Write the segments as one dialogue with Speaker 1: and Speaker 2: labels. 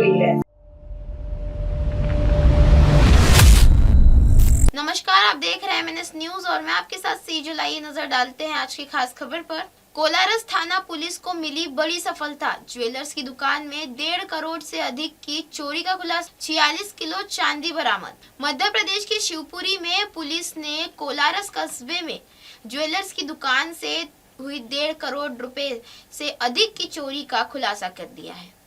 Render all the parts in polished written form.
Speaker 1: गई है।
Speaker 2: नमस्कार, आप देख रहे हैं MNS न्यूज और मैं आपके साथ सेजल। आइए नजर डालते हैं आज की खास खबर पर। कोलारस थाना पुलिस को मिली बड़ी सफलता। ज्वेलर्स की दुकान में 1.5 करोड़ से अधिक की चोरी का खुलासा। 46 किलो चांदी बरामद। मध्य प्रदेश के शिवपुरी में पुलिस ने कोलारस कस्बे में ज्वेलर्स की दुकान से हुई 1.5 करोड़ रुपए से अधिक की चोरी का खुलासा कर दिया है।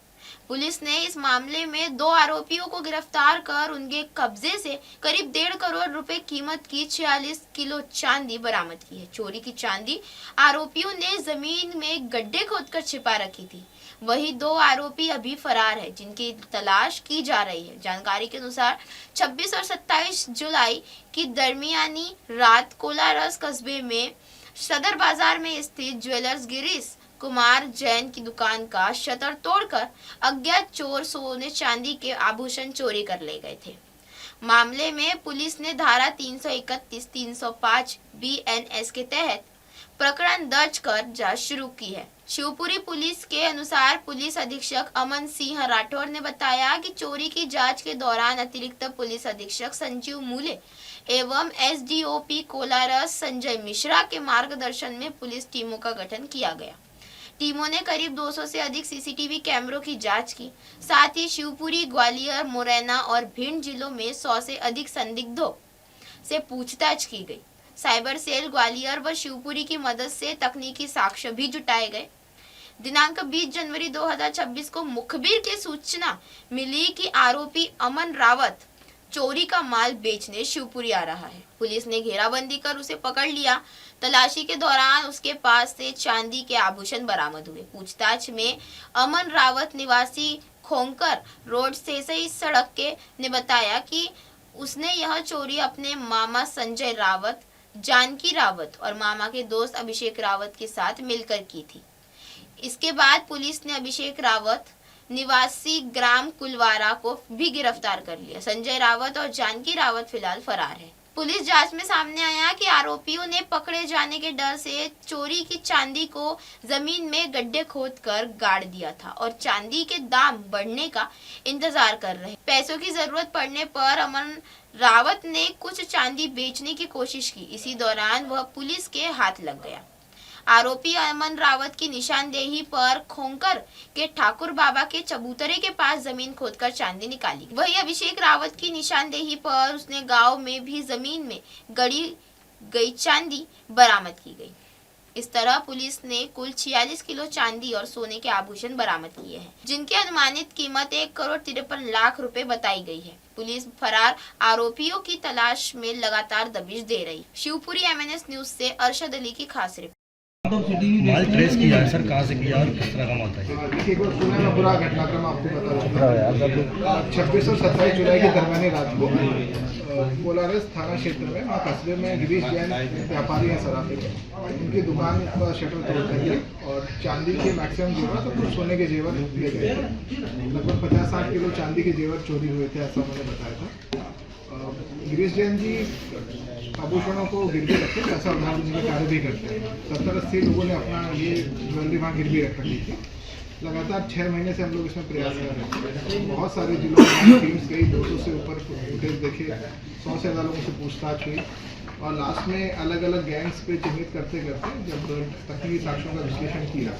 Speaker 2: पुलिस ने इस मामले में 2 आरोपियों को गिरफ्तार कर उनके कब्जे से करीब 1.5 करोड़ रुपए कीमत की 46 किलो चांदी बरामद की है। चोरी की चांदी आरोपियों ने जमीन में गड्ढे खोदकर छिपा रखी थी। वही 2 आरोपी अभी फरार है, जिनकी तलाश की जा रही है। जानकारी के अनुसार 26 और 27 जुलाई की दरमियानी रात कोलारस कस्बे में सदर बाजार में स्थित ज्वेलर्स गिरीश कुमार जैन की दुकान का शटर तोड़कर अज्ञात चोर सोने चांदी के आभूषण चोरी कर ले गए थे। मामले में पुलिस ने धारा 331, 305 BNS के तहत प्रकरण दर्ज कर जांच शुरू की है। शिवपुरी पुलिस के अनुसार पुलिस अधीक्षक अमन सिंह राठौर ने बताया कि चोरी की जांच के दौरान अतिरिक्त पुलिस अधीक्षक संजीव मूले एवं SDOP कोलारस संजय मिश्रा के मार्गदर्शन में पुलिस टीमों का गठन किया गया। टीमों ने करीब 200 से अधिक CCTV कैमरों की जांच की। साथ ही शिवपुरी, ग्वालियर, मुरैना और भिंड जिलों में 100 से अधिक संदिग्धों से पूछताछ की गई। साइबर सेल ग्वालियर व शिवपुरी की मदद से तकनीकी साक्ष्य भी जुटाए गए। दिनांक 20 जनवरी 2026 को मुखबिर की सूचना मिली कि आरोपी अमन रावत चोरी का माल बेचने शिवपुरी आ रहा है। पुलिस ने घेराबंदी कर उसे पकड़ लिया। तलाशी के दौरान उसके पास से चांदी के आभूषण बरामद हुए। पूछताछ में अमन रावत निवासी खोंकर रोड से इस सड़क के ने बताया कि उसने यह चोरी अपने मामा संजय रावत, जानकी रावत और मामा के दोस्त अभिषेक रावत के साथ मिलकर की थी। इसके बाद पुलिस ने अभिषेक रावत निवासी ग्राम कुलवारा को भी गिरफ्तार कर लिया। संजय रावत और जानकी रावत फिलहाल फरार है। पुलिस जांच में सामने आया कि आरोपियों ने पकड़े जाने के डर से चोरी की चांदी को जमीन में गड्ढे खोदकर गाड़ दिया था और चांदी के दाम बढ़ने का इंतजार कर रहे। पैसों की जरूरत पड़ने पर अमन रावत ने कुछ चांदी बेचने की कोशिश की। इसी दौरान वह पुलिस के हाथ लग गया। आरोपी अमन रावत की निशानदेही पर खोंकर के ठाकुर बाबा के चबूतरे के पास जमीन खोदकर चांदी निकाली। वही अभिषेक रावत की निशानदेही पर उसने गांव में भी जमीन में गड़ी गई चांदी बरामद की गई। इस तरह पुलिस ने कुल 46 किलो चांदी और सोने के आभूषण बरामद किए हैं, जिनकी अनुमानित कीमत 1 करोड़ 53 लाख रुपए बताई गई है। पुलिस फरार आरोपियों की तलाश में लगातार दबिश दे रही। शिवपुरी MNS न्यूज से अरशद अली की खास रिपोर्ट।
Speaker 3: माल ट्रेस किया है सर, कहाँ से किया और किस तरह का माल था?
Speaker 4: देखिए, एक बार सुना मैं पूरा घटनाक्रम आपको बता 26 और 27 जुलाई की दरमियानी रात को कोलारस थाना क्षेत्र में कस्बे में गिरीश जैन व्यापारी हैं सराफे के, उनकी दुकान का शटर तोड़ करके और चांदी के मैक्सिमम जेवर तो कुछ सोने के जेवर ले गए थे। लगभग 50-60 किलो चांदी के जेवर चोरी हुए थे, ऐसा उन्होंने बताया था। गिरीश जैन जी आभूषणों को गिरवी रखते पैसा उधार देने का कार्य भी करते हैं। 70-80 लोगों ने अपना ये ज्वेलरी वहाँ गिरवी रख रखी थी। लगातार 6 महीने से हम लोग इसमें प्रयास कर रहे हैं। बहुत सारे जिलों में टीम्स गई, 200 से ऊपर फुटेज देखे, 100 से ज़्यादा लोगों से पूछताछ हुई और लास्ट में अलग अलग गैंग्स पे चिन्हित करते करते जब तकनीकी साक्ष्यों का विश्लेषण किया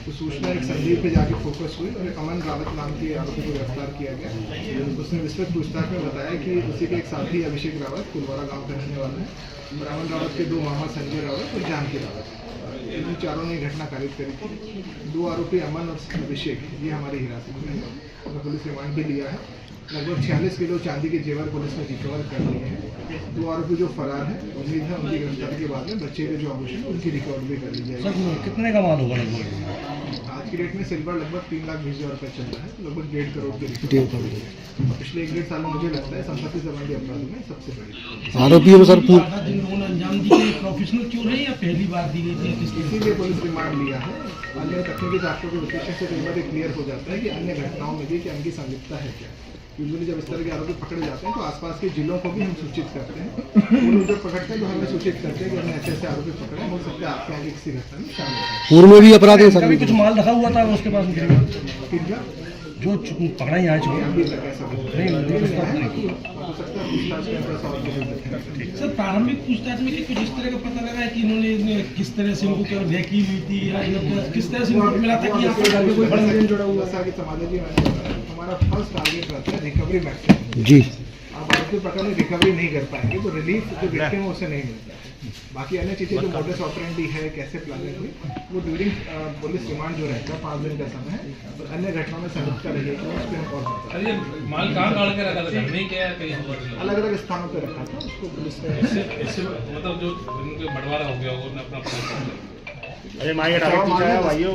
Speaker 4: तो सूचना एक संदीप पे जाके फोकस हुई और एक अमन रावत नाम के आरोपी को गिरफ्तार किया गया। उसने विस्तृत पूछताछ में बताया कि उसी के एक साथी अभिषेक रावत कुलवारा गाँव का रहने वाला है और अमन रावत के 2 मामा संजय रावत और जानकी रावत, इन चारों ने घटना कारित करी थी। 2 आरोपी अमन और अभिषेक ये हमारी हिरासत में है। पुलिस रिमांड भी लिया है। लगभग 46 किलो चांदी के जेवर पुलिस ने रिकवर कर लिए हैं। 2 आरोपी जो फरार है, उम्मीद है उनकी गिरफ्तारी के बाद में बच्चे के जो आभूषण उनकी रिकवर भी कर ली जाएगी।
Speaker 3: सर कितने का माल होगा लगभग?
Speaker 4: आज की डेट में सिल्वर लगभग 3,20,000 रुपये चल रहा है, लगभग 1.5 करोड़ के रिकवर। पिछले 1-1.5 साल में मुझे लगता है संपत्ति संबंधी अपराधों में सबसे बड़ी
Speaker 5: आरोपियों सर
Speaker 3: जिन लोगों ने अंजाम दी गई प्रोफेशनल चोर है या पहली बार दी गई थी?
Speaker 4: इसीलिए पुलिस रिमांड लिया है। अन्य तकनीकी साक्ष्यों के विश्लेषण से कई बार क्लियर हो जाता है कि अन्य घटनाओं में भी कि उनकी संलिप्तता है क्या। यूजुअली जब इस तरह के आरोपी पकड़े जाते हैं तो आसपास के जिलों को भी हम सूचित करते हैं। वो लोग जब पकड़ते हैं तो हमें सूचित करते हैं कि हमने ऐसे आरोपी पकड़े, हो सकता है आपके आगे किसी घटना में शामिल है।
Speaker 5: पूर्व में भी अपराध है सर?
Speaker 3: कुछ माल रखा हुआ था उसके पास? जो पकड़ा यहाँ चुके
Speaker 4: अभी तक ऐसा कुछ
Speaker 3: नहीं,
Speaker 4: नहीं
Speaker 3: नहीं,
Speaker 4: मिला है। हो सकता है पूछताछ में ऐसा और कुछ देखें।
Speaker 1: सर प्रारंभिक पूछताछ में कुछ इस तरह का पता लगा है कि इन्होंने किस तरह से इनको क्या भेकी हुई थी या इनको किस तरह से इनको मिला था कि यहाँ पर घर में कोई बड़ा लेन जुड़ा हुआ
Speaker 4: जैसा कि समाधि जी मैंने बताया, हमारा फर्स्ट टारगेट रहता है रिकवरी मैक्सिमम।
Speaker 3: जी
Speaker 4: आप आरोपी पकड़ में रिकवरी नहीं कर पाएंगे तो रिलीफ जो विक्टिम है उससे नहीं मिलता है। बाकी अन्य चीज़ें जो मोडस ऑपरेंडी है, कैसे प्लानिंग हुई, वो ड्यूरिंग पुलिस रिमांड जो रहता है 5 दिन का समय है, और अन्य घटनाओं में संलिप्तता रहेगी उस पर हम और बात
Speaker 5: अरे माल कहाँ गाड़ के रखा था, घर में ही क्या है कहीं
Speaker 4: अलग अलग स्थानों पर रखा था, उसको पुलिस ने
Speaker 5: इससे मतलब जो उनके बंटवारा हो गया होगा उन्होंने अपना
Speaker 3: अरे माइक टारगेट पूछा है भाइयों।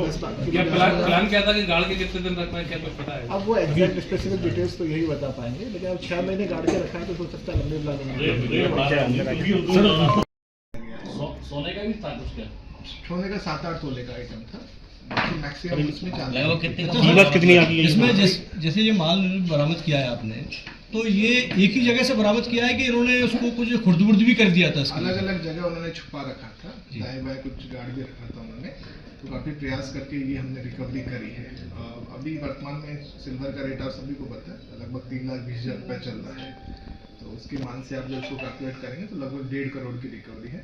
Speaker 5: क्या प्लान क्या था कि गाड़ के कितने दिन रखना है, क्या कुछ पता है?
Speaker 4: अब वो एग्जैक्ट स्पेसिफिक डिटेल्स तो यही बता पाएंगे, लेकिन अब 6 महीने गाड़ के रखा है तो हो सकता है लंबे प्लानिंग।
Speaker 5: सोने का भी था कुछ क्या?
Speaker 4: सोने का 7-8 तोले का आइटम था, बाकी मैक्सिमम उसमें चांदी।
Speaker 3: कीमत कितनी आती है
Speaker 1: इसमें जैसे ये माल बरामद किया है आपने, तो ये एक ही जगह से बरामद किया है कि इन्होंने उसको कुछ खुर्द-बुर्द भी कर दिया था इसके?
Speaker 4: अलग अलग जगह उन्होंने छुपा रखा था, दाएं बाएं कुछ गाड़ भी रखा था उन्होंने, तो काफ़ी प्रयास करके ये हमने रिकवरी करी है। अभी वर्तमान में सिल्वर का रेट आप सभी को पता है, लगभग 3,20,000 रुपये चल रहा है, तो उसके मान से आप जब उसको कैलकुलेट करेंगे तो लगभग 1.5 करोड़ की रिकवरी है।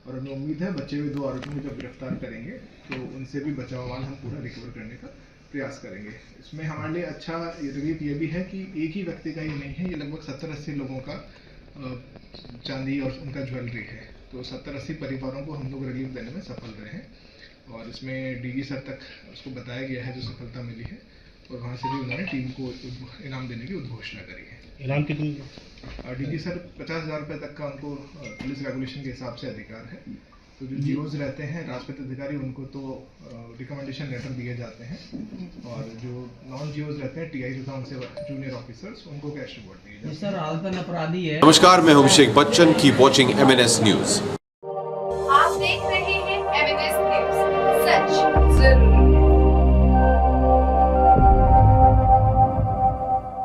Speaker 4: और हमें उम्मीद है बचे हुए 2 आरोपियों को जब गिरफ्तार करेंगे तो उनसे भी बचा हुआ माल हम पूरा रिकवर करने का प्रयास करेंगे। इसमें हमारे लिए अच्छा रिलीफ ये भी है कि एक ही व्यक्ति का ही नहीं है, ये लगभग 70-80 लोगों का चांदी और उनका ज्वेलरी है, तो 70-80 परिवारों को हम लोग रिलीफ देने में सफल रहे हैं। और इसमें डीजी सर तक उसको बताया गया है जो सफलता मिली है, और वहाँ से भी उन्होंने टीम को इनाम देने की उद्घोषणा करी है।
Speaker 3: इनाम कितनी?
Speaker 4: डीजी सर 50,000 रुपये तक का उनको पुलिस रेगुलेशन के हिसाब से अधिकार है, तो जो जीओज रहते हैं राजपत्र अधिकारी उनको तो रिकमेंडेशन लेटर दिए जाते हैं, और जो नॉन जीओज रहते हैं टीआई तथा उनसे जूनियर ऑफिसर्स उनको कैश रिवॉर्ड दिए जाते हैं।
Speaker 1: सर आदतन अपराधी है।
Speaker 6: नमस्कार, मैं हूं Abhishek Bachchan. Keep watching MNS news.
Speaker 7: आप देख रहे हैं MNS न्यूज, सच जरूर।